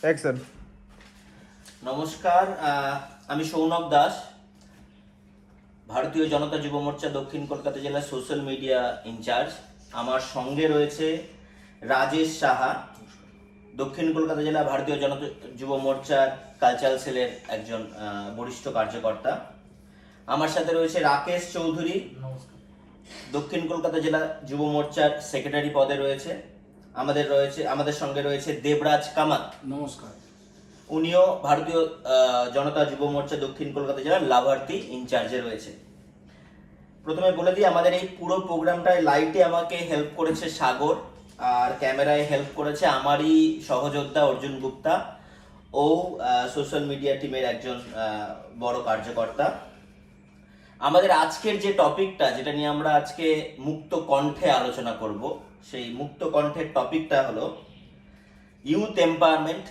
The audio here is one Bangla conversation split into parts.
অ্যাকশন। নমস্কার, আমি সৌনক দাস, ভারতীয় জনতা যুব মোর্চা দক্ষিণ কলকাতা জেলার সোশ্যাল মিডিয়া ইনচার্জ। আমার সঙ্গে রয়েছে রাজেশ সাহা, দক্ষিণ কলকাতা জেলা ভারতীয় জনতা যুব মোর্চার কালচারাল সেলের একজন বরিষ্ঠ কার্যকর্তা। আমার সাথে রয়েছে রাকেশ চৌধুরী, দক্ষিণ কলকাতা জেলা যুব মোর্চার সেক্রেটারি পদে রয়েছে। আমাদের সঙ্গে রয়েছে দেবরাজ কামাত, নমস্কার। উনিও ভারতীয় জনতা যুব মোর্চা দক্ষিণ কলকাতা জেলার লাভার্থী ইনচার্জে রয়েছে। প্রথমে বলে দিই, আমাদের এই পুরো প্রোগ্রামটায় লাইটে আমাকে হেল্প করেছে সাগর, আর ক্যামেরায় হেল্প করেছে আমারই সহযোদ্ধা অর্জুন গুপ্তা, ও সোশ্যাল মিডিয়া টিমের একজন বড় কার্যকর্তা। আমাদের আজকের যে টপিকটা, যেটা নিয়ে আমরা আজকে মুক্ত কণ্ঠে আলোচনা করব, সেই মুক্ত কণ্ঠের টপিকটা হলো ইউথ এম্পাওয়ারমেন্ট,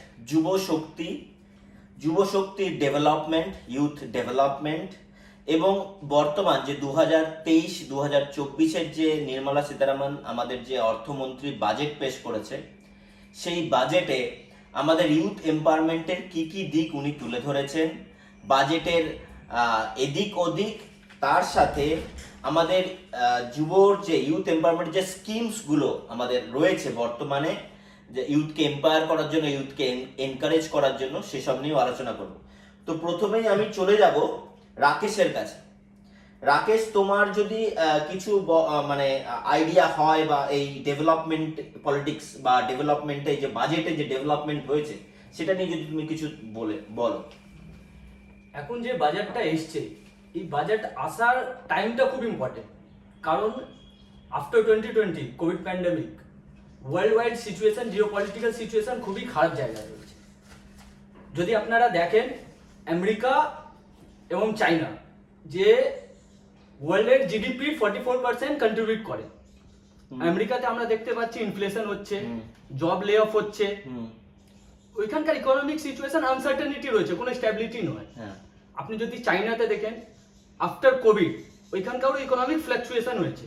যুব শক্তির ডেভেলপমেন্ট, ইউথ ডেভেলপমেন্ট, এবং বর্তমান যে 2023-2024-এর যে নির্মলা সীতারামন আমাদের যে অর্থমন্ত্রী বাজেট পেশ করেছে, সেই বাজেটে আমাদের ইউথ এম্পাওয়ারমেন্টের কি কি দিক উনি তুলে ধরেছেন, বাজেটের এদিক ওদিক, তার সাথে আমাদের যুবর যে ইউথ এম্পাওয়ারমেন্ট যে স্কিমসগুলো আমাদের রয়েছে বর্তমানে, যে ইউথকে এম্পায়ার করার জন্য, ইউথকে এনকারেজ করার জন্য, সেসব নিয়েও আলোচনা করব। তো প্রথমেই আমি চলে যাব রাকেশের কাছে। রাকেশ, তোমার যদি কিছু মানে আইডিয়া হয়, বা এই ডেভেলপমেন্ট পলিটিক্স বা ডেভেলপমেন্টে যে বাজেটে যে ডেভেলপমেন্ট হয়েছে, সেটা নিয়ে যদি তুমি কিছু বলো। এখন যে বাজেটটা এসছে, এই বাজেট আসার টাইমটা খুব ইম্পর্টেন্ট, কারণ after 2020 Covid pandemic, world wide situation, geopolitical situation খুবই খারাপ জায়গায় রয়েছে। যদি আপনারা দেখেন, আমেরিকা এবং চায়না যে ওয়ার্ল্ডের জিডিপির 44% কন্ট্রিবিউট করে। আমেরিকাতে আমরা দেখতে পাচ্ছি ইনফ্লেশন হচ্ছে, জব লে অফ হচ্ছে, ওইখানকার ইকোনমিক সিচুয়েশন আনসার্টেনিটি রয়েছে, কোনো স্ট্যাবিলিটি নয়। আপনি যদি চাইনাতে দেখেন, আফটার কোভিড ওইখানকারও ইকোনমিক ফ্লাকচুয়েশন হয়েছে।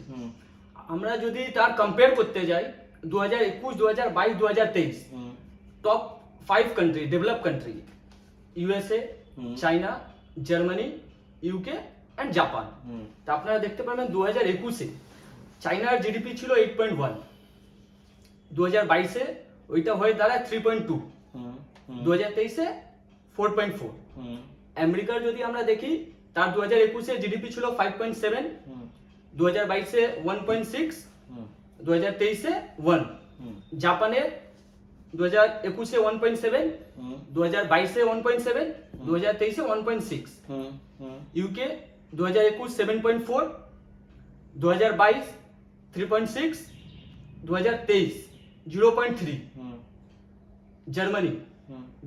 আমরা যদি তার কম্পেয়ার করতে যাই, 2021, 2022, 2023 top 5 country, develop country, USA, China, Germany, UK and Japan. তা আপনারা দেখতে পাবেন 2021-এ চাইনার জিডিপি ছিল 8.1, 2022-এ ওইটা হয়ে দাঁড়ায় 3.2, 2023-এ 4.4। আমেরিকার যদি আমরা দেখি, তার 2021-এ জিডিপি ছিল 5.7, 2022-এ 1.6, 2023-এ 1। জাপানের 2021-এ 1.7, 2022-এ 1.7, 2023-এ 1.6। ইউকে 2021 7.4, 2022 3.6, 2023 0.3। জার্মানি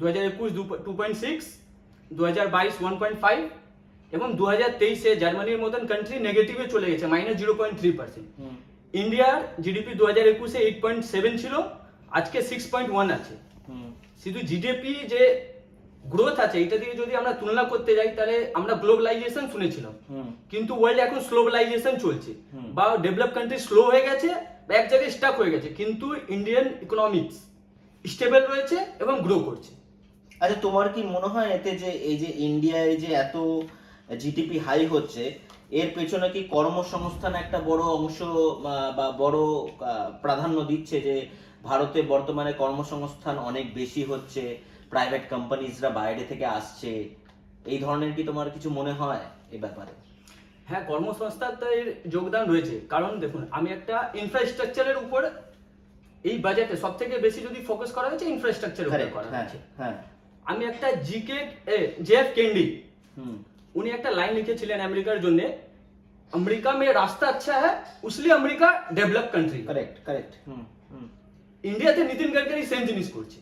2021 2.6, 2022 1.5, এবং 2023-এ জার্মানির মতন কান্ট্রি নেগেটিভে চলে গেছে, -0.3%। ইন্ডিয়ার জিডিপি 2021-এ 8.7 ছিল, আজকে 6.1 আছে। শুধু জিডিপি যে গ্রোথ আছে, এটা দিয়ে যদি আমরা তুলনা করতে যাই, তাহলে আমরা গ্লোবালাইজেশন শুনেছিলাম, কিন্তু ওয়ার্ল্ড এখন স্লোবালাইজেশন চলছে, বা ডেভেলপ কান্ট্রি স্লো হয়ে গেছে, বা এক জায়গায় স্টাক হয়ে গেছে, কিন্তু ইন্ডিয়ান ইকোনমিক্স স্টেবল রয়েছে এবং গ্রো করছে। আচ্ছা, তোমার কি মনে হয় এতে যে এই যে ইন্ডিয়ায় যে এত জিডিপি হাই হচ্ছে, এর পেছনে কি কর্মসংস্থান একটা বড় অংশ বা বড় প্রাধান্য দিচ্ছে, যে ভারতে বর্তমানে কর্মসংস্থান অনেক বেশি হচ্ছে, প্রাইভেট কোম্পানিজরা বাইরে থেকে আসছে, এই ধরনের কি তোমার কিছু মনে হয় এই ব্যাপারে? হ্যাঁ, কর্মসংস্থানের যোগদান রয়েছে, কারণ দেখুন, আমি একটা ইনফ্রাস্ট্রাকচারের উপর এই বাজেটে সব থেকে বেশি যদি ফোকাস করা হয়েছে, ইনফ্রাস্ট্রাকচার উপর করা হয়েছে। আমি একটা জেএফ কেনেডি, উনি একটা লাইন লিখেছিলেন আমেরিকার জন্য, अमेरिका में रास्ता अच्छा है इसलिए अमेरिका डेवलप कंट्री। কারেক্ট। ইন্ডিয়াতে নীতিন গডকরি সেম জিনিস করছে,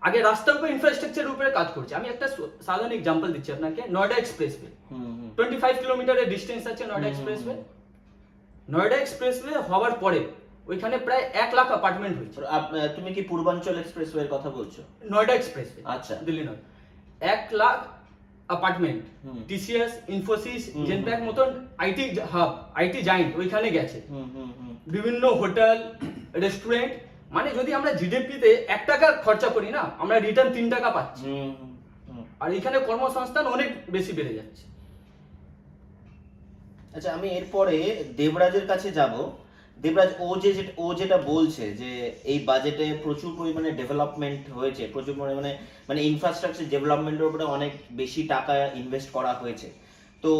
আগে রাস্তার উপর ইনফ্রাস্ট্রাকচারের উপরে কাজ করছে। আমি একটা সাধারণ এক্সাম্পল দিচ্ছি আপনাকে, নয়ডা এক্সপ্রেসওয়ে, 25 কিলোমিটারের ডিস্টেন্স আছে নয়ডা এক্সপ্রেসওয়ে। নয়ডা এক্সপ্রেসওয়ে হওয়ার পরে ওইখানে প্রায় 1 লাখ অ্যাপার্টমেন্ট হয়েছে। তুমি কি পূর্বাঞ্চল এক্সপ্রেসওয়ের কথা বলছো? নয়ডা এক্সপ্রেসওয়ে, আচ্ছা, দিল্লি নয়, 1 লাখ অ্যাপার্টমেন্ট। টিসিএস, ইনফোসিস, জেনপ্যাক মতন আইটি হাব, আইটি জায়ান্ট ওইখানে গেছে। বিভিন্ন হোটেল, রেস্টুরেন্ট, মানে যদি আমরা জিডিপিতে 1 টাকা খরচা করি না, আমরা রিটার্ন 3 টাকা পাচ্ছি। আর এখানে কর্মসংস্থান অনেক বেশি বেড়ে যাচ্ছে। আচ্ছা, আমি এরপরে দেবরাজের কাছে যাব। দেবরাজ, ও যেটা বলছে যে এই বাজেটে প্রচুর পরিমাণে ডেভেলপমেন্ট হয়েছে, প্রচুর পরিমাণে মানে ইনফ্রাস্ট্রাকচার ডেভেলপমেন্টের উপরে অনেক বেশি টাকা ইনভেস্ট করা হয়েছে। তো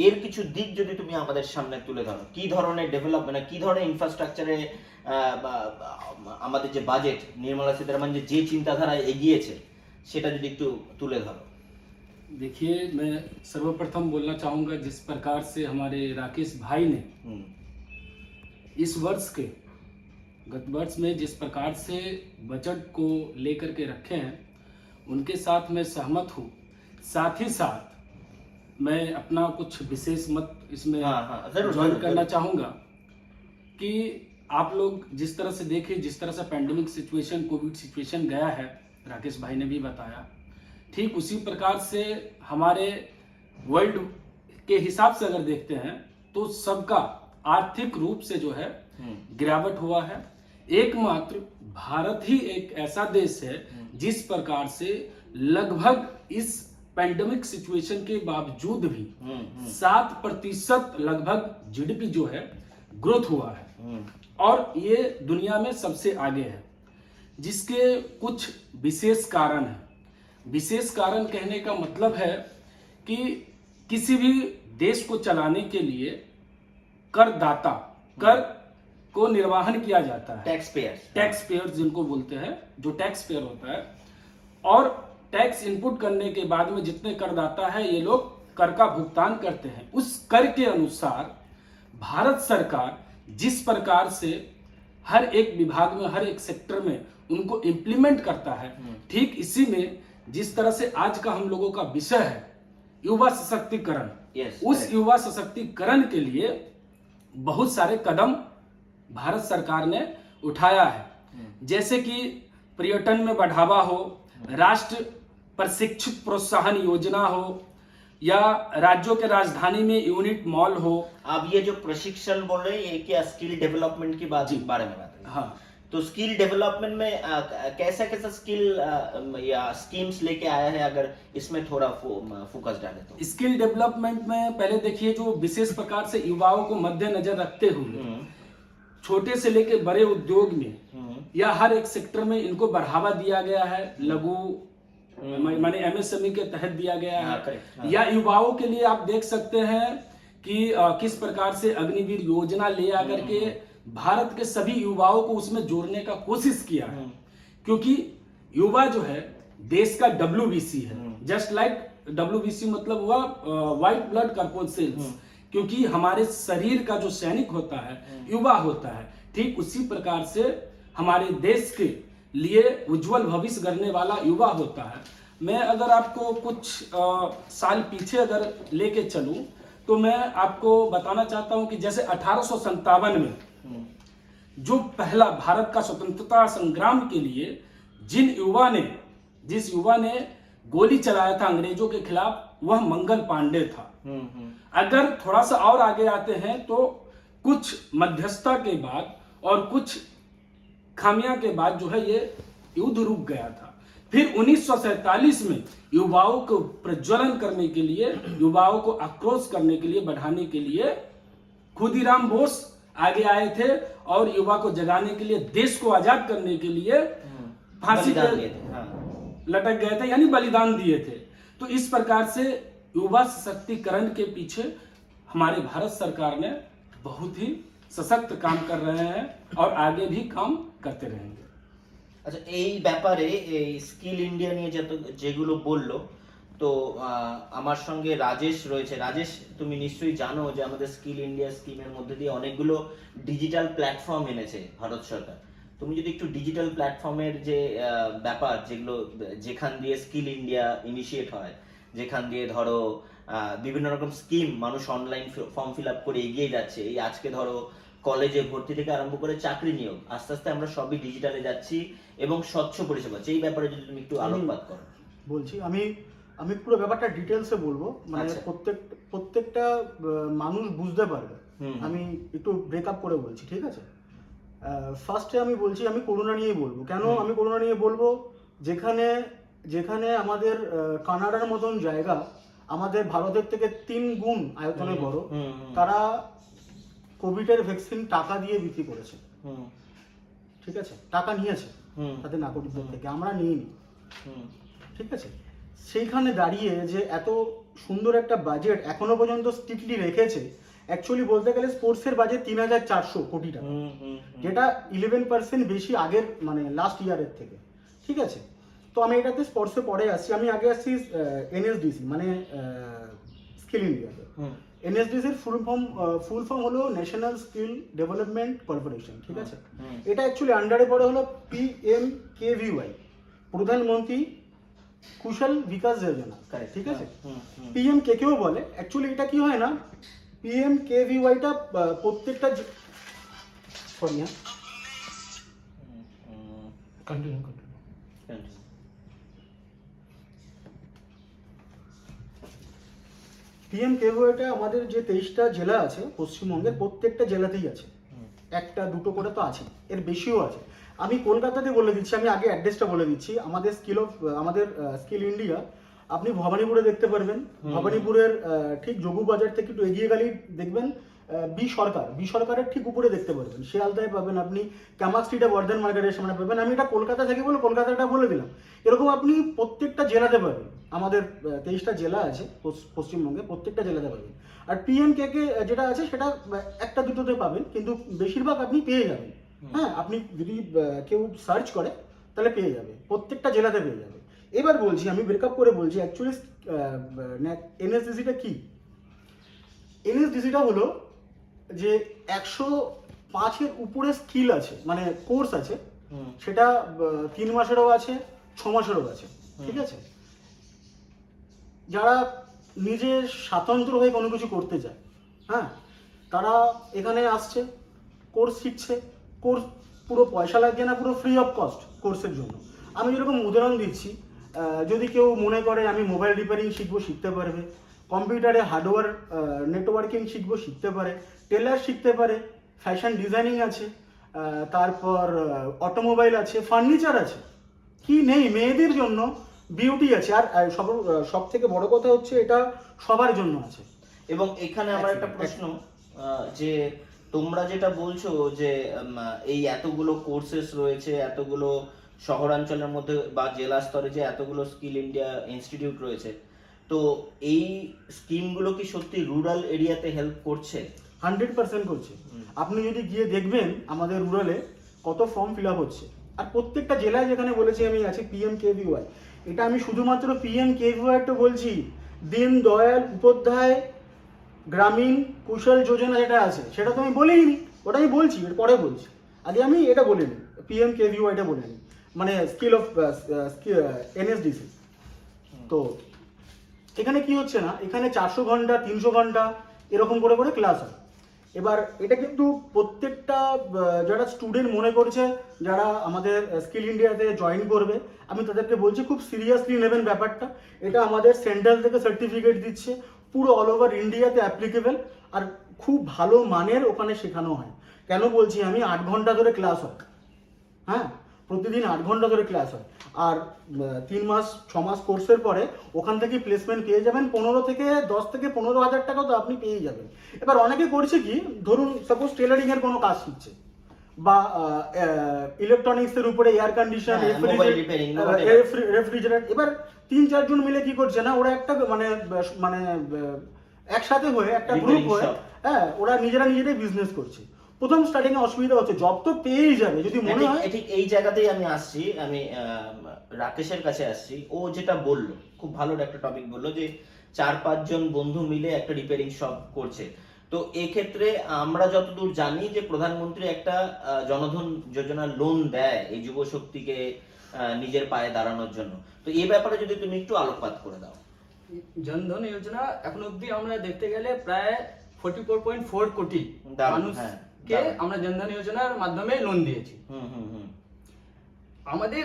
এর কিছু দিক যদি তুমি আমাদের সামনে তুলে ধরো, কি ধরনের ডেভেলপমেন্ট, কি ধরনের ইনফ্রাস্ট্রাকচারে আমাদের যে বাজেট, নির্মলা সীতারামন যে চিন্তাধারায় এগিয়েছে সেটা যদি একটু তুলে ধরো। देखिए, मैं सर्वप्रथम बोलना चाहूँगा, जिस प्रकार से हमारे राकेश भाई ने इस वर्ष के गत वर्ष में जिस प्रकार से बजट को लेकर के रखे हैं, उनके साथ मैं सहमत हूँ। साथ ही साथ मैं अपना कुछ विशेष मत इसमें ज्वाइन करना चाहूँगा कि आप लोग जिस तरह से देखें, जिस तरह से पैंडेमिक सिचुएशन, कोविड सिचुएशन गया है, राकेश भाई ने भी बताया, ठीक उसी प्रकार से हमारे वर्ल्ड के हिसाब से अगर देखते हैं तो सबका आर्थिक रूप से जो है गिरावट हुआ है। एकमात्र भारत ही एक ऐसा देश है जिस प्रकार से लगभग इस पैंडेमिक सिचुएशन के बावजूद भी 7% लगभग जीडीपी जो है ग्रोथ हुआ है, और ये दुनिया में सबसे आगे है, जिसके कुछ विशेष कारण है। विशेष कारण कहने का मतलब है कि किसी भी देश को चलाने के लिए करदाता, कर को निर्वाहन किया जाता है, टैक्स पेयर जिनको बोलते हैं, जो टैक्स पेयर होता है, और टैक्स इनपुट करने के बाद में जितने करदाता है ये लोग कर का भुगतान करते हैं। उस कर के अनुसार भारत सरकार जिस प्रकार से हर एक विभाग में, हर एक सेक्टर में उनको इम्प्लीमेंट करता है, ठीक इसी में जिस तरह से आज का हम लोगों का विषय है युवा सशक्तिकरण, उस युवा सशक्तिकरण के लिए बहुत सारे कदम भारत सरकार ने उठाया है। जैसे कि पर्यटन में बढ़ावा हो, राष्ट्र प्रशिक्षित प्रोत्साहन योजना हो, या राज्यों के राजधानी में यूनिट मॉल हो। आप ये जो प्रशिक्षण बोल रहे हैं, ये क्या स्किल डेवलपमेंट की बारे में बात है? हाँ, तो स्किल डेवलपमेंट में कैसा कैसा स्किल या स्कीम्स लेके आया है, अगर इसमें थोड़ा फोकस डाले तो? स्किल डेवलपमेंट में पहले देखिए, जो विशेष प्रकार से युवाओं को मद्देनजर रखते हुए छोटे से लेकर बड़े उद्योग में या हर एक सेक्टर में इनको बढ़ावा दिया गया है। लघु माने एमएसएमई के तहत दिया गया है। या युवाओं के लिए आप देख सकते हैं कि किस प्रकार से अग्निवीर योजना ले आकर के भारत के सभी युवाओं को उसमें जोड़ने का कोशिश किया है, क्योंकि युवा जो है देश का WBC है। जस्ट लाइक WBC मतलब हुआ व्हाइट ब्लड कॉर्पोरेशंस, क्योंकि हमारे शरीर का जो सैनिक होता है युवा होता है, ठीक उसी प्रकार से हमारे देश के लिए उज्जवल भविष्य गढ़ने वाला युवा होता है। मैं अगर आपको कुछ साल पीछे अगर लेके चलूं तो मैं आपको बताना चाहता हूं कि जैसे 1857 में जो पहला भारत का स्वतंत्रता संग्राम के लिए जिस युवा ने गोली चलाया था अंग्रेजों के खिलाफ, वह मंगल पांडे था। अगर थोड़ा सा और आगे आते हैं तो कुछ मध्यस्थता के बाद और कुछ खामियां के बाद जो है ये युद्ध रुक गया था। फिर 1947 में युवाओं को प्रज्वलन करने के लिए, युवाओं को आक्रोश करने के लिए, बढ़ाने के लिए खुदीराम बोस आगे आए थे और युवा को जगाने के लिए, देश को आजाद करने के लिए फांसी पे लटक गए थे, यानी बलिदान दिए थे। तो इस प्रकार से युवा सशक्तिकरण के पीछे हमारे भारत सरकार ने बहुत ही सशक्त काम कर रहे हैं और आगे भी काम करते रहेंगे। আচ্ছা, এই ব্যাপারে এই স্কিল ইন্ডিয়া নিয়ে যেগুলো বললো, তো আমার সঙ্গে রাজেশ রয়েছে। রাজেশ, তুমি নিশ্চয়ই জানো যে আমাদের স্কিল ইন্ডিয়া স্কিমের মধ্যে দিয়ে অনেকগুলো ডিজিটাল প্ল্যাটফর্ম এনেছে ভারত সরকার। তুমি যদি একটু ডিজিটাল প্ল্যাটফর্মের যে ব্যাপার, যেগুলো যেখান দিয়ে স্কিল ইন্ডিয়া ইনিশিয়েট হয়, যেখান দিয়ে ধরো বিভিন্ন রকম স্কিম মানুষ অনলাইন ফর্ম ফিল আপ করে এগিয়ে যাচ্ছে। এই আজকে ধরো কলেজে ভর্তি থেকে আরম্ভ করে চাকরি নিয়োগ, আস্তে আস্তে আমরা সবই ডিজিটালে যাচ্ছি এবং স্বচ্ছ পরিষেবা, এই ব্যাপারে যদি তুমি একটু আলোকপাত করো। বলছি, আমি পুরো ব্যাপারটা ডিটেলসে বলবো, মানে প্রত্যেকটা মানুষ বুঝতে পারবে। আমি একটু ব্রেকআপ করে বলছি, ঠিক আছে? ফার্স্টে আমি বলছি, আমি করোনা নিয়ে বলবো। কেন আমি করোনা নিয়ে বলবো? যেখানে যেখানে আমাদের কানাডার মতন জায়গা আমাদের ভারতের থেকে 3 গুণ আয়তনে বড়, তারা কোভিডের ভ্যাকসিন টাকা দিয়ে বিক্রি করেছে, ঠিক আছে, টাকা নিয়েছে তাদের নাগরিকদের থেকে, আমরা নিইনি, ঠিক আছে। সেইখানে দাঁড়িয়ে যে এত সুন্দর একটা বাজেট এখনো পর্যন্ত স্ট্রিক্টলি রেখেছে, অ্যাকচুয়ালি বলতে গেলে স্পোর্টসের বাজেট 3,400 কোটি টাকা, যেটা 11% বেশি আগের মানে লাস্ট ইয়ারের থেকে, ঠিক আছে। তো আমি এটাতে স্পোর্টসে পরে আসছি, আমি আগে আসছি এনএসডিসি মানে স্কিল ইন্ডিয়াতে। এনএসডিসির ফুল ফর্ম হলো ন্যাশনাল স্কিল ডেভেলপমেন্ট কর্পোরেশন, ঠিক আছে। এটা অ্যাকচুয়ালি আন্ডারে পড়ে হলো PMKVY, প্রধানমন্ত্রী কুশল বিকাশ যোজনা, ঠিক আছে। PMKকেও বলে, অ্যাকচুয়ালি এটা কি হয় না, PMKVYটা প্রত্যেকটা সরি কন্টিনিউ PMKVYটা আমাদের যে 23টা জেলা আছে পশ্চিমবঙ্গের, প্রত্যেকটা জেলাতেই আছে, একটা দুটো করে তো আছে, এর বেশিও আছে। আমি কলকাতাতে বলে দিচ্ছি, আমি আগে অ্যাড্রেসটা বলে দিচ্ছি। আমাদের স্কিল ইন্ডিয়া আপনি ভবানীপুরে দেখতে পারবেন, ভবানীপুরের ঠিক যোগু বাজার থেকে একটু এগিয়ে গেলেই দেখবেন বি সরকারের ঠিক উপরে দেখতে পারবেন, শিয়ালদায় পাবেন আপনি, ক্যামাক স্ট্রিটে বর্ধমান মার্কেটের সামনে পাবেন। আমি এটা কলকাতা থেকে বলে কলকাতাটা বলে দিলাম, এরকম আপনি প্রত্যেকটা জেলাতে পাবেন। আমাদের 23টা জেলা আছে পশ্চিমবঙ্গে, প্রত্যেকটা জেলাতে পাবেন। আর PMKকে যেটা আছে সেটা একটা দুটোতে পাবেন, কিন্তু বেশিরভাগ আপনি পেয়ে যাবেন। হ্যাঁ, আপনি যদি কেউ সার্চ করে তাহলে পেয়ে যাবে, প্রত্যেকটা জেলাতে পেয়ে যাবে। এবার বলছি, আমি ব্রেকআপ করে বলছি অ্যাকচুয়ালি এনএসডিসিটা কি। এনএসডিসিটা হলো যে 105-এর উপরে স্কিল আছে, মানে কোর্স আছে, সেটা 3 মাসেরও আছে, 6 মাসেরও আছে, ঠিক আছে। যারা নিজে স্বাতন্ত্র হয়ে কোনো কিছু করতে চায়, হ্যাঁ, তারা এখানে আসছে, কোর্স শিখছে। কোর্স পুরো পয়সা লাগছে না, পুরো ফ্রি অফ কস্ট কোর্সের জন্য। আমি যেরকম উদাহরণ দিচ্ছি, যদি কেউ মনে করে আমি মোবাইল রিপেয়ারিং শিখবো, শিখতে পারবে, কম্পিউটারে হার্ডওয়্যার নেটওয়ার্কিং শিখবো, শিখতে পারে, টেলার শিখতে পারে, ফ্যাশন ডিজাইনিং আছে, তারপর অটোমোবাইল আছে, ফার্নিচার আছে, কি নেই, মেয়েদের জন্য বিউটি আছে। আর সব থেকে বড় কথা হচ্ছে এটা সবার জন্য আছে। এবং এখানে আমার একটা প্রশ্ন, যে তোমরা যেটা বলছো যে এই এতগুলো কোর্সেস রয়েছে, এতগুলো শহরাঞ্চলের মধ্যে বা জেলা স্তরে যে এতগুলো স্কিল ইন্ডিয়া ইনস্টিটিউট রয়েছে, তো এই স্কিমগুলো কি সত্যি রুরাল এরিয়াতে হেল্প করছে? 100% করছে। আপনি যদি গিয়ে দেখবেন আমাদের রুরালে কত ফর্ম ফিল আপ হচ্ছে, আর প্রত্যেকটা জেলায় যেখানে বলেছি আমি আছে PMKVY। এটা আমি শুধুমাত্র PMKVY তো বলছি, দীন দয়াল উপাধ্যায় গ্রামীণ কুশল যোজনা যেটা আছে সেটা তো আমি বলিনি, ওটা আমি বলছি, এর পরে বলছি। আগে আমি এটা বলে নিই, PMKVYটা বলে নিই, মানে স্কিল অফ এনএসডিসি। তো এখানে কি হচ্ছে না, এখানে 400 ঘন্টা 300 ঘন্টা এরকম করে করে ক্লাস হয়। এবার এটা কিন্তু প্রত্যেকটা যারা স্টুডেন্ট মনে করছে যারা আমাদের স্কিল ইন্ডিয়াতে জয়েন করবে, আমি তাদেরকে বলছি খুব সিরিয়াসলি নেবেন ব্যাপারটা। এটা আমাদের সেন্ট্রাল থেকে সার্টিফিকেট দিচ্ছে, পুরো অল ওভার ইন্ডিয়াতে অ্যাপ্লিকেবল, আর খুব ভালো মানের ওখানে শেখানো হয়। কেন বলছি আমি, 8 ঘন্টা ধরে ক্লাস হয়, হ্যাঁ, প্রতিদিন 8 ঘন্টা ধরে ক্লাস হয়। আর 3 মাস 6 মাস কোর্সের পরে ওখান থেকে প্লেসমেন্ট পেয়ে যাবেন, 10 থেকে 15 হাজার টাকা তো আপনি পেয়ে যাবেন। এবার অনেকে করছে কি, ধরুন সাপোজ টেলারিং এর কোনো কাজ শিখছে, বা ইলেকট্রনিক্সের উপরে এয়ার কন্ডিশন, রেফ্রিজারেটর। এবার 3-4 জন মিলে কি করছে না, ওরা একটা মানে একসাথে হয়ে একটা গ্রুপ হয়ে, হ্যাঁ, ওরা নিজেরাই বিজনেস করছে। প্রথম স্টার্টিং এ অসুবিধা হচ্ছে, জব তো পেয়েই যাবে যদি মনে হয়। ঠিক এই জায়গাতেই আমি আসছি, আমি রাকেশের কাছে আসছি। ও যেটা বললো, খুব ভালো একটা টপিক বললো, যে 4-5 জন বন্ধু মিলে একটা রিপেয়ারিং শপ করছে। তো এক্ষেত্রে আমরা যতদূর জানি যে প্রধানমন্ত্রী একটা জনধন যোজনা লোন দেয় এই যুব শক্তিকে নিজের পায়ে দাঁড়ানোর জন্য। তো এই ব্যাপারে যদি তুমি একটু আলোকপাত করে দাও। জনধন যোজনা এখন অবধি আমরা দেখতে গেলে প্রায় 44.4 কোটি মানুষকে আমরা জনধন যোজনার মাধ্যমে লোন দিয়েছি। আমাদের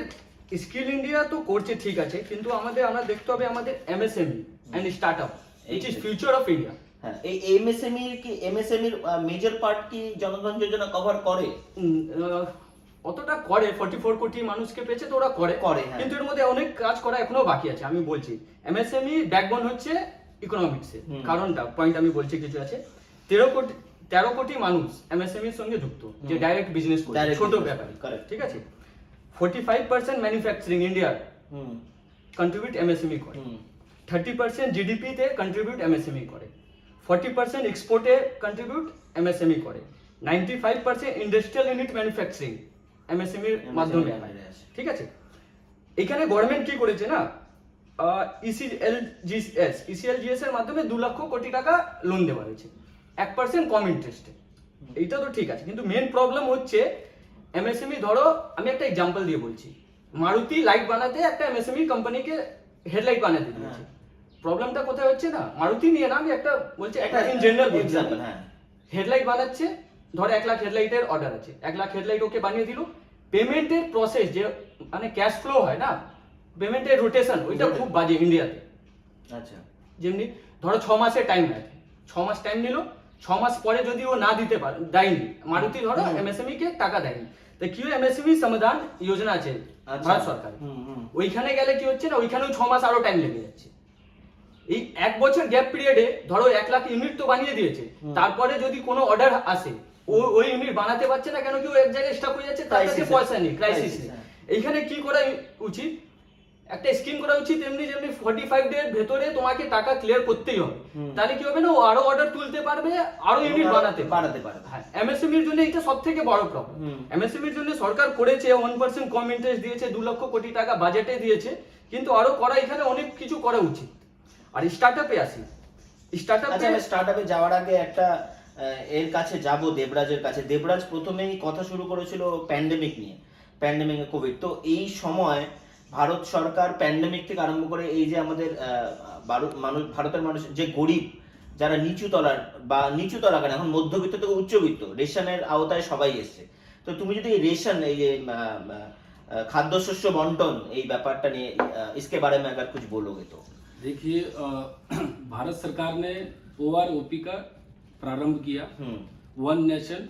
স্কিল ইন্ডিয়া তো করছে ঠিক আছে, কিন্তু আমরা দেখতে হবে আমাদের MSME and startup, which is future of India. হ্যাঁ, এই এমএসএমই কি এমএসএমইর মেজর পার্ট কি জনধন যোজনা কভার করে? অতটা করে, 44 কোটি মানুষকে পেয়েছে তো ওরা করে, হ্যাঁ। কিন্তু এর মধ্যে অনেক কাজ করা এখনো বাকি আছে। আমি বলছি এমএসএমই ব্যাকবোন হচ্ছে ইকোনমিক্সে, কারণটা পয়েন্ট আমি বলছি কিছু আছে। 13 কোটি মানুষ এমএসএমই এর সঙ্গে যুক্ত, যে ডাইরেক্ট বিজনেস করে, Direct ছোট business, ব্যাপারে, correct. ঠিক আছে। 45% ম্যানুফ্যাকচারিং ইন্ডিয়ার কন্ট্রিবিউট এমএসএমই করে, 30% জিডিপি তে কন্ট্রিবিউট এমএসএমই করে, 40% এক্সপোর্টে কন্ট্রিবিউট এমএসএমই করে, 95% ইন্ডাস্ট্রিয়াল ইউনিট ম্যানুফ্যাকচারিং এমএসএমই এর মাধ্যমে হয়, ঠিক আছে। এখানে গভর্নমেন্ট কি করেছে না, ইসিএলজিএস এর মাধ্যমে 2 লক্ষ কোটি টাকা লোন দেওয়া হয়েছে 1% কম ইন্টারেস্টে। এইটা তো ঠিক আছে, কিন্তু মেন প্রবলেম হচ্ছে এমএসএমই, ধরো আমি একটা এক্সাম্পল দিয়ে বলছি, মারুতি লাইট বানাতে একটা এমএসএমই কোম্পানিকে হেডলাইট বানাতে দিয়েছে। প্রবলেমটা কোথায় হচ্ছে না, মারুতি নিয়ে না, আমি একটা বলছি, একটা ইন জেনারেল বলছি, হেডলাইট বানাচ্ছে, ধরো 1 লাখ হেডলাইটের অর্ডার আছে, 1 লাখ হেডলাইট ওকে বানিয়ে দিল, পেমেন্টের প্রসেস যে মানে ক্যাশ ফ্লো হয় না, পেমেন্টের রোটেশন, ওইটা খুব বাজে ইন্ডিয়াতে। আচ্ছা, যেমনি ধরো 6 মাসের টাইম আছে, 6 মাস টাইম নিল, 6 মাস পরে যদি ও না দিতে পারে, দেয়নি মারুতি, ধরো এমএসএমই কে টাকা দেয়নি, তো কি হয়, এমএসএমই সমাধান যোজনা আছে ভারত সরকার, ওইখানে গেলে কি হচ্ছে না, ওইখানেও 6 মাস আরো টাইম লেগে যাচ্ছে। এই 1 বছর গ্যাপ পিরিয়ডে ধরো 1 লাখ ইউনিট তো বানিয়ে দিয়েছে, তারপরে যদি কোনো অর্ডার আসে, ওই ইউনিট বানাতে পারছে না, কেন কি ও এক জায়গায় স্টক হয়ে যাচ্ছে, তার কাছে পয়সা নেই, ক্রাইসিস নেই। এইখানে কি করা উচিত, একটা স্কিম করা উচিত, এমনি যেমনি 45 ডে এর ভেতরে তোমাকে টাকা ক্লিয়ার করতেই হবে, তাহলে কি হবে না, ও আরো অর্ডার তুলতে পারবে, আরো ইউনিট বানাতে পারবে। হ্যাঁ, এমএসএমই এর জন্য এটা সবথেকে বড় প্রবলেম। এমএসএমই এর জন্য সরকার করেছে, 1% কম ইন্টারেস্ট দিয়েছে, 2 লক্ষ কোটি টাকা বাজেটে দিয়েছে, কিন্তু আরো করা, এখানে অনেক কিছু করা উচিত। আর স্টার্টআপে আসি, স্টার্টআপে যাওয়ার আগে একটা এর কাছে যাব, দেবরাজের কাছে। দেবরাজ প্রথমেই কথা শুরু করেছিল প্যান্ডেমিক নিয়ে, প্যান্ডেমিক কোভিড। তো এই সময় ভারত সরকার প্যান্ডেমিক থেকে আরম্ভ করে এই যে আমাদের ভারতের মানুষ যে গরিব, যারা নিচু তলা কেন, এখন মধ্যবিত্ত থেকে উচ্চবিত্ত, রেশনের আওতায় সবাই এসছে। তো তুমি যদি এই রেশন, এই যে খাদ্যশস্য বন্টন, এই ব্যাপারটা নিয়ে इसके बारे में अगर कुछ बोलोगे तो। देखिए, भारत सरकार ने OROP का प्रारंभ किया, 1 नेशन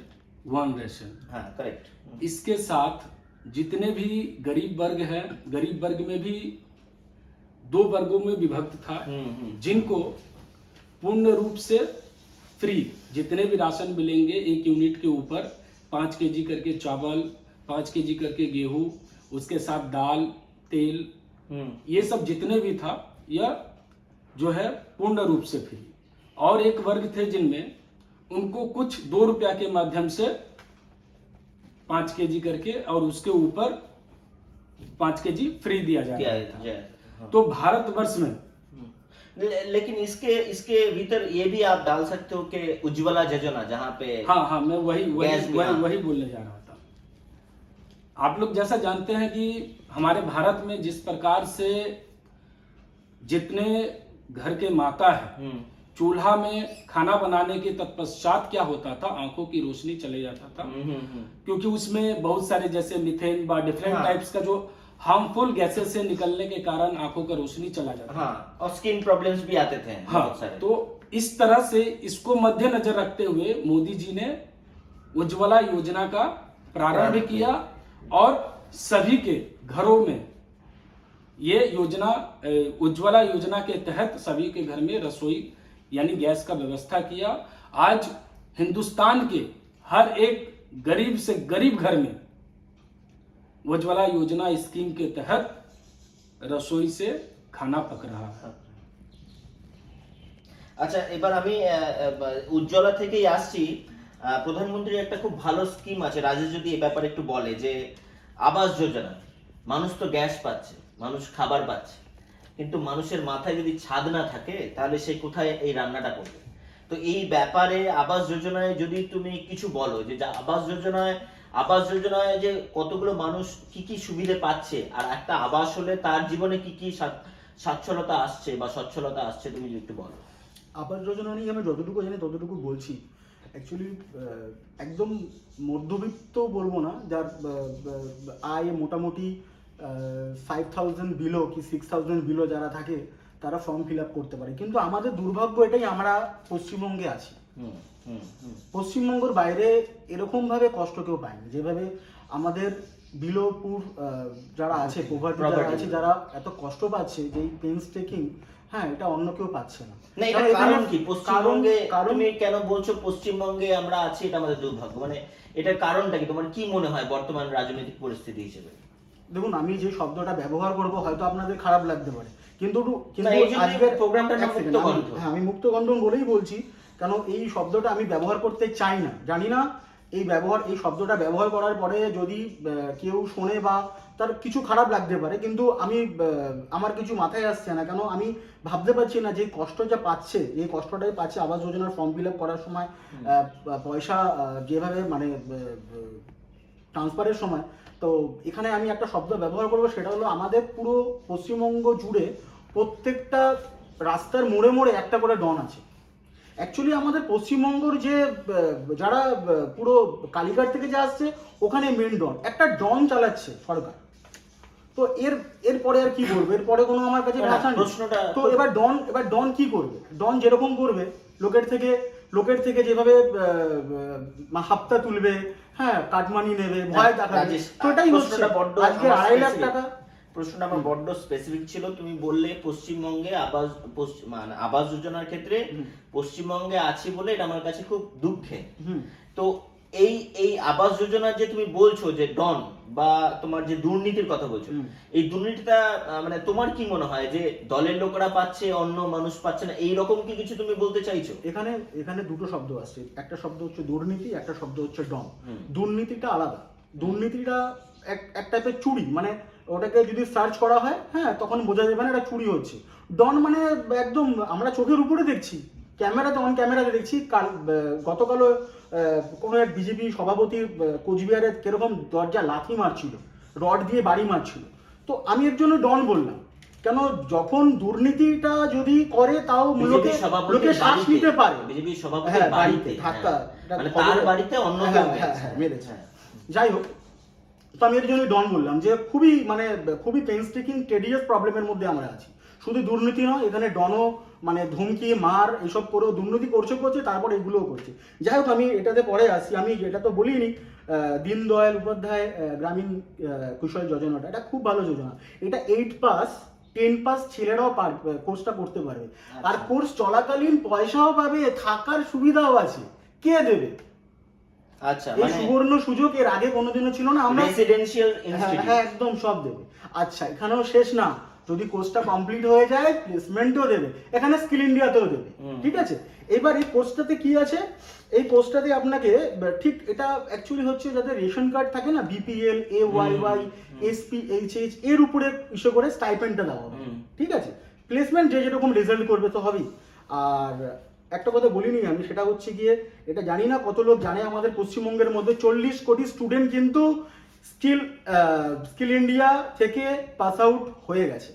1 रेशन। हाँ, करेक्ट। इसके साथ जितने भी गरीब वर्ग हैं, गरीब वर्ग में भी 2 वर्गों में विभक्त था, जिनको पूर्ण रूप से फ्री जितने भी राशन मिलेंगे 1 यूनिट के ऊपर 5 केजी करके चावल, 5 केजी करके गेहूं, उसके साथ दाल, तेल, ये सब जितने भी था, यह जो है पूर्ण रूप से फ्री। और एक वर्ग थे जिनमें उनको कुछ 2 रुपया के माध्यम से 5 केजी करके और उसके ऊपर 5 केजी फ्री दिया जाता था। तो भारतवर्ष में, लेकिन इसके भीतर ये भी आप डाल सकते हो कि उज्ज्वला योजना, जहाँ पे हाँ, मैं वही बोलने जा रहा था। आप लोग जैसा जानते हैं कि हमारे भारत में जिस प्रकार से जितने घर के माता है, चूल्हा में खाना बनाने के तत्पश्चात क्या होता था, आंखों की रोशनी चले जाता था, क्योंकि उसमें बहुत सारे जैसे मिथेन व डिफरेंट टाइप्स का जो हार्मफुल गैसेस से निकलने के कारण आंखों का रोशनी चला जाता था, और स्किन प्रॉब्लम्स भी आते थे। तो इस तरह से इसको मद्देनजर रखते हुए मोदी जी ने उज्ज्वला योजना का प्रारंभ किया, और सभी के घरों में ये योजना, उज्ज्वला योजना के तहत सभी के घर में रसोई यानी गैस का व्यवस्था किया। आज हिंदुस्तान के हर एक गरीब से गरीब घर में उज्ज्वला योजना स्कीम के तहत रसोई से खाना पक रहा है। আচ্ছা, এবার আমি উজ্জ্বলা থেকেই আসছি। প্রধানমন্ত্রীর একটা খুব ভালো স্কিম আছে, রাজেশ যদি এই ব্যাপারে একটু বলে, যে আবাস যোজনা। মানুষ তো গ্যাস পাচ্ছে, মানুষ খাবার পাচ্ছে, কিন্তু মানুষের মাথায় যদি ছাদ না থাকে, তাহলে সে কোথায় এই রান্নাটা করবে? তো এই ব্যাপারে আবাস যোজনায় যদি তুমি কিছু বলো, যে আবাস যোজনায় যে কতগুলো মানুষ কি কি সুবিধা পাচ্ছে, আর একটা আবাস হলে তার জীবনে কি কি স্বচ্ছলতা আসছে বা সচ্ছলতা আসছে, তুমি যদি একটু বলো। আবাস যোজনা নিয়ে আমি যতটুকু জানি ততটুকু বলছি। অ্যাকচুয়ালি একদম মধ্যবিত্ত বলবো না, যার আয় মোটামুটি 5000 বিলো কি 6000 বিলো যারা থাকে, তারা ফর্ম ফিল আপ করতে পারে। কিন্তু আমাদের দুর্ভাগ্য এটাই, আমরা পশ্চিমবঙ্গে আছি, পশ্চিমবঙ্গের বাইরে এরকমভাবে কষ্ট কেউ পায়নি যেভাবে আমাদের বিলোপুর যারা আছে, প্রভাতী যারা আছে, যারা এত কষ্ট পাচ্ছে, যে পেন্স টেকিং, হ্যাঁ, এটা অন্য কেউ পাচ্ছে না। না, এটা কারণ কি? পশ্চিমবঙ্গে তুমি কেন বলছো পশ্চিমবঙ্গে আমরা আছি এটা আমাদের দুর্ভাগ্য, মানে এটার কারণটা কি তোমার কি মনে হয় বর্তমান রাজনৈতিক পরিস্থিতি হিসেবে? দেখুন, আমি যে শব্দটা ব্যবহার করব হয়তো আপনাদের খারাপ লাগতে পারে, কিন্তু আজকের প্রোগ্রামটা মুক্তকণ্ঠ, হ্যাঁ, আমি মুক্তকণ্ঠন বলেই বলছি, কারণ এই শব্দটা আমি ব্যবহার করতে চাই না। জানি না এই শব্দটা ব্যবহার করার পরে যদি কেউ শোনে বা তার কিছু খারাপ লাগতে পারে, কিন্তু আমার কিছু মাথায় আসছে না, কেন আমি ভাবতে পারছি না যে কষ্টটা পাচ্ছে, এই কষ্টটাই পাচ্ছে আবাস যোজনার ফর্ম ফিল আপ করার সময়, পয়সা যেভাবে মানে ট্রান্সফারের সময়। তো এখানে আমি একটা শব্দ ব্যবহার করবো, সেটা হলো আমাদের পুরো পশ্চিমবঙ্গ জুড়ে প্রত্যেকটা রাস্তার মোড়ে মোড়ে একটা করে ডন আছে। অ্যাকচুয়ালি আমাদের পশ্চিমবঙ্গের যে যারা পুরো কালীঘাট থেকে যে আসছে, ওখানে মেন ডন, একটা ডন চালাচ্ছে সরকার। তো এরপরে আর কি করবে? এরপরে কোনো আমার কাছে ভাষা নেই। তো এবার ডন কি করবে? ডন যেরকম করবে, লোকের থেকে যেভাবে হাপ্তা তুলবে, হ্যাঁ, কাটমানি নেবে, ভয় দেখাবে, তো এটাই হচ্ছে। আজকে 2.5 লাখ টাকা। প্রশ্নটা আমার বড্ড স্পেসিফিক ছিল। তুমি বললে পশ্চিমবঙ্গে আবাস যোজনার ক্ষেত্রে পশ্চিমবঙ্গে আছি বলে এটা আমার কাছে খুব দুঃখে। তো এই আবাস যোজনার যে তুমি বলছো যে ডন বা তোমার যে দুর্নীতির কথা বলছো, এই দুর্নীতিটা মানে তোমার কি মনে হয় যে দলের লোকেরা পাচ্ছে, অন্য মানুষ পাচ্ছে না, এই রকম কি কিছু তুমি বলতে চাইছো? এখানে দুটো শব্দ আসছে, একটা শব্দ হচ্ছে দুর্নীতি, একটা শব্দ হচ্ছে ডন। দুর্নীতিটা আলাদা, দুর্নীতিটা এক টাইপের চুরি, মানে ওটাকে যদি সার্চ করা হয়, হ্যাঁ, তখন বোঝা যাবে না এটা চুরি হচ্ছে। ডন মানে একদম আমরা চোখের উপরে দেখছি, ক্যামেরাতে, অন ক্যামেরাতে দেখছি। গতকালও কোনো এক বিজেপি সভাপতির কোচবিহারে কিরকম দরজা লাথি মারছিল, রড দিয়ে বাড়ি মারছিল। তো আমি এর জন্য ডন বললাম, কেন যখন দুর্নীতিটা যদি করে তাও লোকে শ্বাস নিতে পারে। বিজেপি সভাপতির বাড়িতে ধাক্কা, তার বাড়িতে অন্য কেউ মেরেছে। যাই হোক, তো আমি এর জন্য ডন বললাম যে খুবই পেইনস্টেকিং টেডিয়াস প্রবলেমের মধ্যে আমরা আছি। শুধু দুর্নীতি নয়, এখানে ডনও মানে ধমকি, মার, এসব করেও দুর্নীতি করছে, তারপর এগুলোও করছে। যাই হোক, আমি এটাতে পরে আসি। আমি এটা তো বলিনি, দীনদয়াল উপাধ্যায় গ্রামীণ কুশল যোজনাটা, এটা খুব ভালো যোজনা। এটা 8 পাস 10 পাস ছেলেরাও কোর্সটা করতে পারবে, আর কোর্স চলাকালীন পয়সাও পাবে, থাকার সুবিধাও আছে। কে দেবে? আচ্ছা, এই সুবর্ণ সুযোগ এর আগে কোনোদিনও ছিল না। আমরা রেসিডেন্সিয়াল ইনস্টিটিউট, হ্যাঁ, একদম সব দেবে। আচ্ছা, এখানেও শেষ না, যদি কোর্সটা কমপ্লিট হয়ে যায় প্লেসমেন্টও দেবে, এখানে স্কিল ইন্ডিয়াতেও দেবে। ঠিক আছে, এবার এই কোর্সটাতে কি আছে? এই কোর্সটাতে আপনাকে ঠিক, এটা অ্যাকচুয়ালি হচ্ছে যাদের রেশন কার্ড থাকে না, বিপিএল, AYY, SP, HH, এর উপরে ইস্যু করে স্টাইপেন্ডটা দেওয়া হবে। ঠিক আছে, প্লেসমেন্ট যে যেরকম রেজাল্ট করবে তো হবেই। আর একটা কথা বলিনি আমি, সেটা হচ্ছে গিয়ে, এটা জানি না কত লোক জানে, আমাদের পশ্চিমবঙ্গের মধ্যে 40 কোটি স্টুডেন্ট কিন্তু স্কিল ইন্ডিয়া থেকে পাস আউট হয়ে গেছে।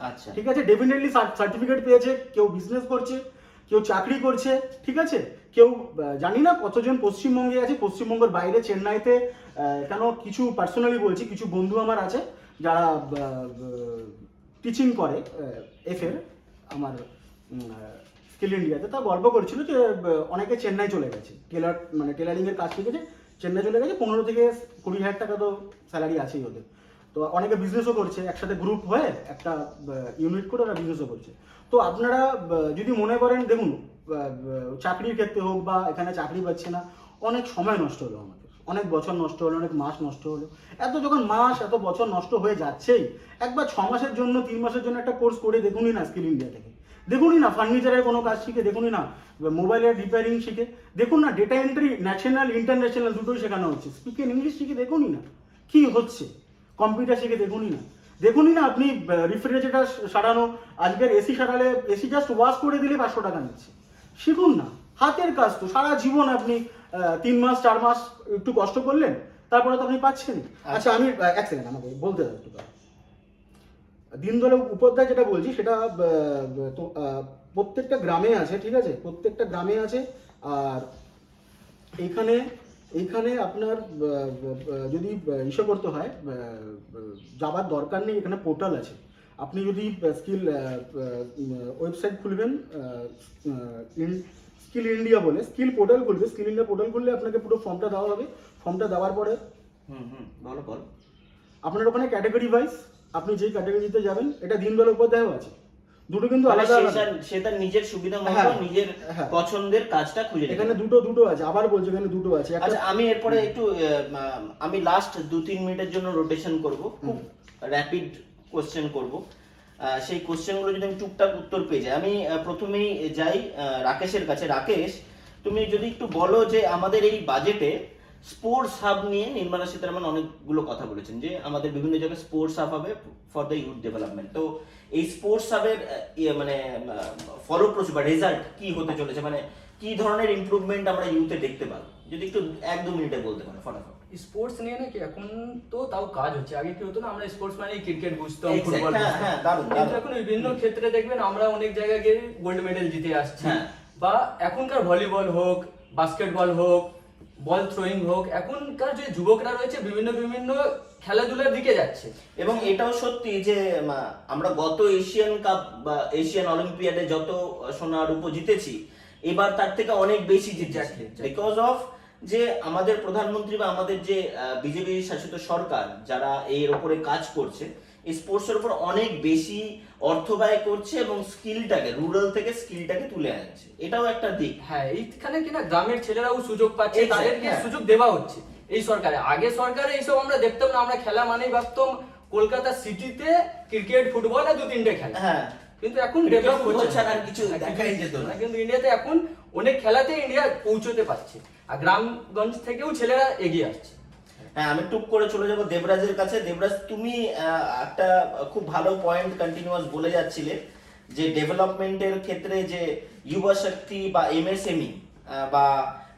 আচ্ছা, ঠিক আছে, ডেফিনেটলি সার্টিফিকেট পেয়েছে, কেউ বিজনেস করছে, কেউ চাকরি করছে। ঠিক আছে, কেউ জানি না কতজন পশ্চিমবঙ্গে আছে, পশ্চিমবঙ্গের বাইরে চেন্নাইতে, কেন কিছু পার্সোনালি বলছি, কিছু বন্ধু আমার আছে যারা টিচিং করে এফের আমার স্কিল ইন্ডিয়াতে। তা গল্প করছিল যে অনেকে চেন্নাই চলে গেছে, টেলারিংয়ের কাজ শিখেছে, চেন্নাই চলে গেছে, 15 থেকে 20 হাজার টাকা তো স্যালারি আছেই ওদের। তো অনেকে বিজনেসও করছে, একসাথে গ্রুপ হয়ে একটা ইউনিট করে ওরা বিজনেসও করছে। তো আপনারা যদি মনে করেন, দেখুন, চাকরির ক্ষেত্রে হোক বা এখানে চাকরি পাচ্ছে না, অনেক সময় নষ্ট হলো আমাদের, অনেক বছর নষ্ট হলো, অনেক মাস নষ্ট হলো। এত বছর নষ্ট হয়ে যাচ্ছেই, একবার 6 মাসের জন্য, 3 মাসের জন্য একটা কোর্স করে দেখুনই না স্কিল ইন্ডিয়া থেকে, দেখুনই না ফার্নিচারের কোনো কাজ শিখে, দেখুনই না মোবাইলের রিপেয়ারিং শিখে, দেখুন না ডেটা এন্ট্রি, ন্যাশনাল ইন্টারন্যাশনাল দুটোই শেখানো হচ্ছে, স্পিকিং ইংলিশ শিখে দেখুনই না কি হচ্ছে, কম্পিউটার শিখে দেখুনই না আপনি রেফ্রিজারেটর সারানো, আজকের এসি সারালে, এসি জাস্ট ওয়াশ করে দিলে 500 টাকা নিচ্ছে। শিখুন না, হাতের কাজ তো সারা জীবন আপনি 3 মাস 4 মাস একটু কষ্ট করলেন, তারপরে তো আপনি পাচ্ছেন। আচ্ছা, আমি এক সেকেন্ড, আমাকে বলতে দাও একটু। দীনদয়াল উপাধ্যায় যেটা বলছি, সেটা প্রত্যেকটা গ্রামে আছে। ঠিক আছে, প্রত্যেকটা গ্রামে আছে। আর এইখানে আপনার যদি ইস্যু করতে হয়, যাবার দরকার নেই, এখানে পোর্টাল আছে, আপনি যদি স্কিল ওয়েবসাইট খুলবেন, স্কিল ইন্ডিয়া বলে স্কিল পোর্টাল খুলবে, স্কিল ইন্ডিয়া পোর্টাল খুললে আপনাকে পুরো ফর্মটা দেওয়া হবে। ফর্মটা দেওয়ার পরে বলো বল। আপনার ওখানে ক্যাটাগরি ওয়াইজ আপনি যেই ক্যাটাগরিতে যাবেন, এটা দীনদয়াল উপাধ্যায়ও আছে, দুটো কিন্তু আলাদা আলাদা। সে তার নিজের সুবিধা মতো হ্যাঁ, নিজের হ্যাঁ। পছন্দের কাজটা খুঁজে নেবে। এখানে দুটো আছে, আবার বলছি এখানে দুটো আছে। আচ্ছা, আমি এরপরে একটু আমি লাস্ট 2-3 মিনিটের জন্য রোটেশন করব, খুব র্যাপিড কোশ্চেন করব। সেই কোশ্চেনগুলো যদি আমি টুকটাক উত্তর পেয়ে যাই, আমি প্রথমেই যাই রাকেশের কাছে। রাকেশ, তুমি যদি একটু বলো যে আমাদের এই বাজেটে স্পোর্টস হাব নিয়ে নির্মলা সীতারামন অনেকগুলো কথা বলেছেন, যে আমাদের বিভিন্ন জায়গায় স্পোর্টস হাব হবে ফর দ্য ইউথ ডেভেলপমেন্ট। তো এই স্পোর্টস হাবের মানে ফলপ্রসূ বা রেজাল্ট কি হতে চলেছে, মানে কি ধরনের ইমপ্রুভমেন্ট আমরা ইউথে দেখতে পাবো, যদি একটু 1-2 মিনিটে বলতে পারো ফটাফট। স্পোর্টস নিয়ে নাকি এখন তো তাও কাজ হচ্ছে। আগে কি হতো না, আমরা স্পোর্টস মানে ক্রিকেট বুঝতাম, Exact, ফুটবল হ্যাঁ, বুঝতাম, হ্যাঁ, দারুণ, কিন্তু দারুণ। এখন বিভিন্ন ক্ষেত্রে দেখবেন আমরা অনেক জায়গায় গিয়ে গোল্ড মেডেল জিতে আসছি। হ্যাঁ। বা এখনকার ভলিবল হোক, বাস্কেটবল হোক, বল থ্রোয়িং হোক, এখনকার যে যুবকরা রয়েছে বিভিন্ন বিভিন্ন খেলাধুলার দিকে যাচ্ছে। এবং এটাও সত্যি যে আমরা গত এশিয়ান কাপ বা এশিয়ান অলিম্পিয়াডে যত সোনা রূপো জিতেছি, এবার তার থেকে অনেক বেশি জিতেছি, Exactly. বিকজ অফ যে আমাদের প্রধানমন্ত্রী বা আমাদের যে বিজেপি শাসিত সরকার যারা এর উপরে কাজ করছে, এই স্পোর্টসের উপর অনেক বেশি অর্থ ব্যয় করছে এবং স্কিলটাকে, রুরাল থেকে স্কিলটাকে তুলে আনছে, এটাও একটা দিক। হ্যাঁ, এইখানে কিনা গ্রামের ছেলেরাও সুযোগ পাচ্ছে, Exact, তাদেরকে হ্যাঁ। সুযোগ দেওয়া হচ্ছে এই সরকারে। আগে সরকারে এইসব আমরা দেখতাম না, আমরা খেলা মানেই ভাবতাম কলকাতা সিটিতে ক্রিকেট, ফুটবল আর 2-3টে খেলা। হ্যাঁ, কিন্তু এখন Cricket, ডেভেলপ football হচ্ছে ছাড়া আর কিছু দেখাই যেত না। কিন্তু ইন্ডিয়াতে এখন অনেক খেলাতে ইন্ডিয়া পৌঁছতে পারছে, আর গ্রামগঞ্জ থেকেও ছেলেরা এগিয়ে আসছে। হ্যাঁ, আমি টুক করে চলে যাব দেবরাজের কাছে। দেবরাজ, তুমি একটা খুব ভালো পয়েন্ট কন্টিনিউয়াস বলে যাচ্ছিলে, যে ডেভেলপমেন্টের ক্ষেত্রে যে যুবা শক্তি বা এমএসএমই বা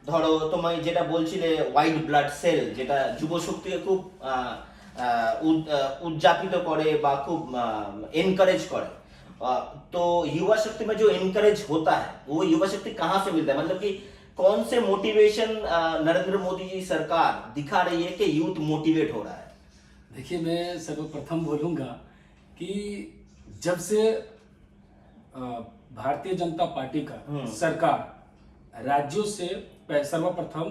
ধরো তোমায় যেটা বলছিলে হোয়াইট ব্লাড সেল, যেটা যুব শক্তিকে খুব উদযাপিত করে বা খুব एनकरेज করে। तो युवा शक्ति में जो एनकरेज होता है वो युवा शक्ति कहाँ से मिलता है, मतलब कि कौन से मोटिवेशन नरेंद्र मोदी जी सरकार दिखा रही है कि यूथ मोटिवेट हो रहा है? देखिए, मैं सर्वप्रथम बोलूँगा कि जब से भारतीय जनता पार्टी का सरकार राज्यों से सर्वप्रथम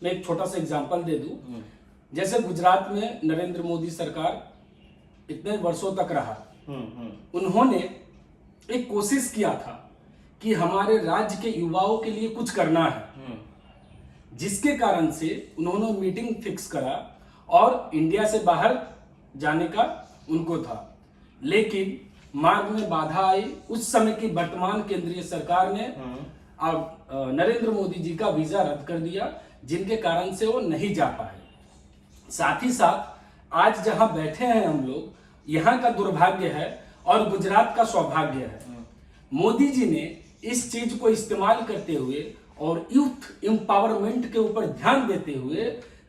मैं एक छोटा सा एग्जांपल दे दूं। जैसे गुजरात में नरेंद्र मोदी सरकार इतने वर्षों तक रहा, उन्होंने एक कोशिश किया था कि हमारे राज्य के युवाओं के लिए कुछ करना है, जिसके कारण से उन्होंने मीटिंग फिक्स करा और इंडिया से बाहर जाने का उनको था। लेकिन मार्ग में बाधा आई। उस समय की वर्तमान केंद्रीय सरकार ने अब नरेंद्र मोदी जी का वीजा रद्द कर दिया, जिनके कारण से वो नहीं जा पाए। साथ ही साथ आज जहां बैठे हैं हम लोग, यहाँ का दुर्भाग्य है और गुजरात का सौभाग्य है। मोदी जी ने इस चीज को इस्तेमाल करते हुए और यूथ एम्पावरमेंट के ऊपर ध्यान देते हुए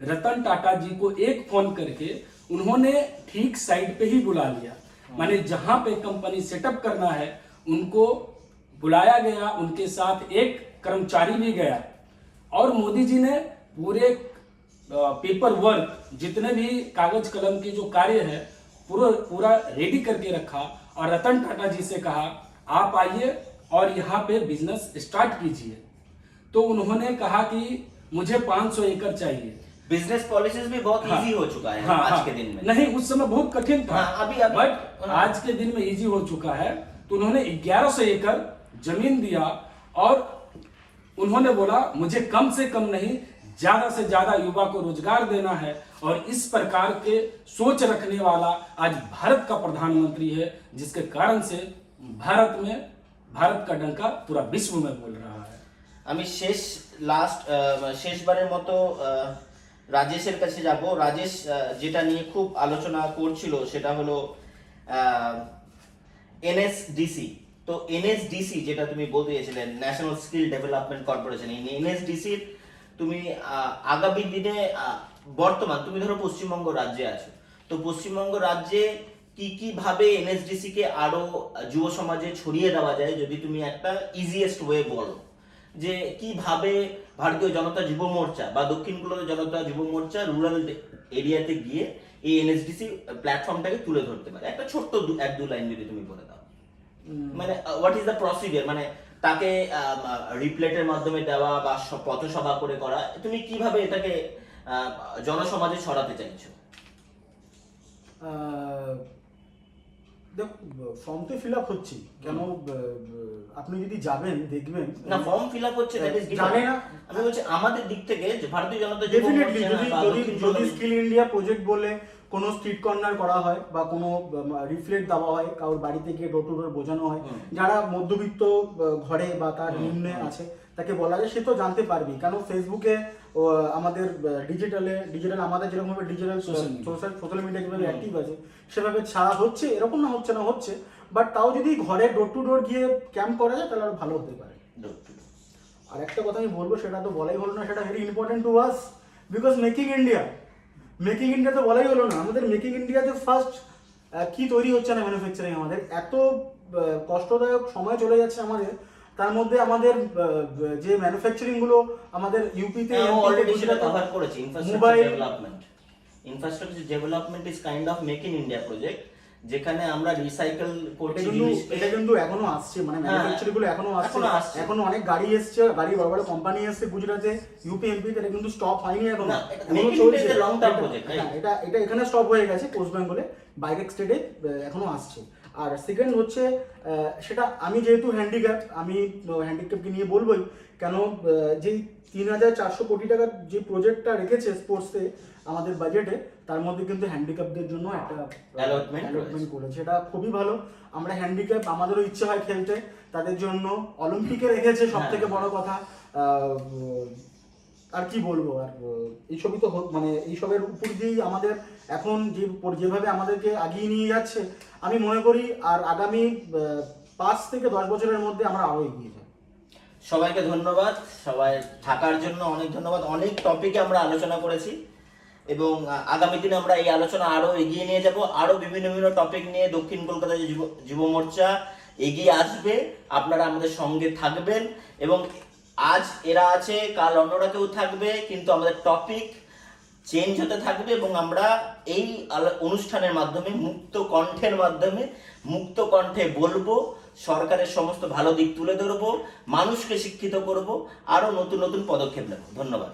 रतन टाटा जी को एक फोन करके उन्होंने ठीक साइड पे ही बुला लिया। माने जहां पे कंपनी सेटअप करना है उनको बुलाया गया, उनके साथ एक कर्मचारी भी गया और मोदी जी ने पूरे पेपर वर्क, जितने भी कागज कलम के जो कार्य है पूरा रेडी करके रखा और रतन टाटा जी से कहा आप आइए और यहाँ पे बिजनेस स्टार्ट कीजिए। तो उन्होंने कहा कि मुझे 500 एकड़ चाहिए। बिजनेस पॉलिसीज भी बहुत इजी हो चुका है आज के दिन में। नहीं, उस समय बहुत कठिन था। अभी बट आज के दिन में इजी हो चुका है। तो उन्होंने 1100 एकड़ जमीन दिया और उन्होंने बोला मुझे कम से कम नहीं, ज्यादा से ज्यादा युवा को रोजगार देना है। और इस प्रकार के सोच रखने वाला आज भारत का प्रधानमंत्री है, जिसके कारण से भारत का डंका पूरा विश्व में बोल रहा है। আমি শেষবারের মতো রাজেশের কাছে যাব। রাজেশ যেটা নিয়ে খুব আলোচনা করছিল সেটা হলো এনএসডিসি। তো এনএসডিসি যেটা তুমি বলতে গেছিলে, ন্যাশনাল স্কিল ডেভেলপমেন্ট কর্পোরেশন, এই এনএসডিসির তুমি আগামী দিনে বর্তমান তুমি ধরো পশ্চিমবঙ্গ রাজ্যে আছো, তো পশ্চিমবঙ্গ রাজ্যে কি ভাবে এনএসডিসি কে আরো যুব সমাজে ছড়িয়ে দেওয়া যায়, যদি তুমি একটা ইজিয়েস্ট ওয়ে বলো যে কিভাবে ভারতীয় জনতা যুব মোর্চা বা দক্ষিণ কলকাতা জনতা যুব মোর্চা রুরাল এরিয়াতে গিয়ে এই এনএসডিসি প্ল্যাটফর্মটাকে তুলে ধরতে পারে? একটা ছোট্ট এক দু লাইন যদি তুমি বলে দাও, মানে হোয়াট ইজ দ্য প্রসিডিওর, মানে তাকে রিপ্লেটের মাধ্যমে দেওয়া বা পথসভা করে করা, তুমি কিভাবে এটাকে জনসমাজে ছড়াতে চাইছো? দেখো, ফর্ম তো ফিল আপ হচ্ছে, কেন আপনি যদি যাবেন দেখবেন না, ফর্ম ফিল আপ হচ্ছে, দ্যাট ইজ জানে না। আমি বলছি আমাদের দিক থেকে যে ভারতীয় জনতা যুব ডেফিনেটলি মোর্চা বা যদি দক্ষিণ যদি পূর্ব স্কিল ইন্ডিয়া প্রজেক্ট বলে কোনো স্ট্রিট কর্নার করা হয় বা কোনো রিফ্লেক্ট দেওয়া হয়, কারোর বাড়ি থেকে ডোর টু ডোর বোঝানো হয়, যারা মধ্যবিত্ত ঘরে বা তার নিম্নে আছে তাকে বলা যায়, সে তো জানতে পারবি। কেন ফেসবুকে আমাদের ডিজিটাল আমাদের যেরকমভাবে ডিজিটাল সোশ্যাল মিডিয়া যেভাবে অ্যাক্টিভ আছে সেভাবে ছাড়া হচ্ছে, এরকম না হচ্ছে না, হচ্ছে। বাট তাও যদি ঘরে ডোর টু ডোর গিয়ে ক্যাম্প করা যায় তাহলে আরো ভালো হতে পারে। আর একটা কথা আমি বলবো, সেটা তো বলাই হলো না, সেটা very important to us, because making India তো বলাই হলো না। আমাদের মেকিং ইন্ডিয়াতে ফার্স্ট কি তৈরি হচ্ছে না ম্যানুফ্যাকচারিং, আমাদের এত কষ্টদায়ক সময় চলে যাচ্ছে আমাদের, তার মধ্যে আমাদের যে ম্যানুফ্যাকচারিং গুলো আমাদের ইউপিতে অলরেডি সেটা কভার করেছি। Mobile infrastructure development is kind of make in India project, যেখানে আমরা রিসাইকেল করছি জিনিসকে। এটা কিন্তু এখনো আসছে, মানে ম্যানুফ্যাকচারিং গুলো এখনো আসছে, এখনো অনেক গাড়ি এসছে, গাড়ি বড় বড় কোম্পানি এসছে গুজরাটে, ইউপি, এমপি, এটা কিন্তু স্টপ হয়নি এখনো, এখনো চলছে। লং টার্ম প্রজেক্ট, এটা এখানে স্টপ হয়ে গেছে পোস্ট বেঙ্গলে, বাইরের স্টেটে এখনো আসছে। আর সেকেন্ড হচ্ছে, সেটা আমি যেহেতু হ্যান্ডিক্যাপ, আমি হ্যান্ডিক্যাপকে নিয়ে বলবোই, কেন যেই 3,400 কোটি টাকার যে প্রজেক্টটা রেখেছে স্পোর্টসে আমাদের বাজেটে, তার মধ্যে কিন্তু হ্যান্ডিক্যাপদের জন্য একটা অ্যালটমেন্ট করেছে, এটা খুবই ভালো। আমরা হ্যান্ডিক্যাপ, আমাদেরও ইচ্ছে হয় খেলতে, তাদের জন্য অলিম্পিকে রেখেছে, সব থেকে বড় কথা। আর কি বলবো, আর এইসবই তো মানে এইসবের উপর দিয়েই আমাদের এখন যেভাবে আমাদেরকে আগিয়ে নিয়ে যাচ্ছে, আমি মনে করি আর আগামী 5 থেকে 10 বছরের মধ্যে আমরা আরো এগিয়ে যাব। সবাইকে ধন্যবাদ, সবাই থাকার জন্য অনেক ধন্যবাদ। অনেক টপিকে আমরা আলোচনা করেছি এবং আগামী দিনে আমরা এই আলোচনা আরো এগিয়ে নিয়ে যাব। আরো বিভিন্ন টপিক নিয়ে দক্ষিণ কলকাতা যুব মোর্চা এগিয়ে আসবে, আপনারা আমাদের সঙ্গে থাকবেন। এবং আজ এরা আছে, কাল অন্যরা কেউ থাকবে, কিন্তু আমাদের টপিক চেঞ্জ হতে থাকবে এবং আমরা এই অনুষ্ঠানের মাধ্যমে মুক্ত কণ্ঠে বলবো, সরকারের সমস্ত ভালো দিক তুলে ধরবো, মানুষকে শিক্ষিত করব, আরো নতুন পদক্ষেপ নেব। ধন্যবাদ।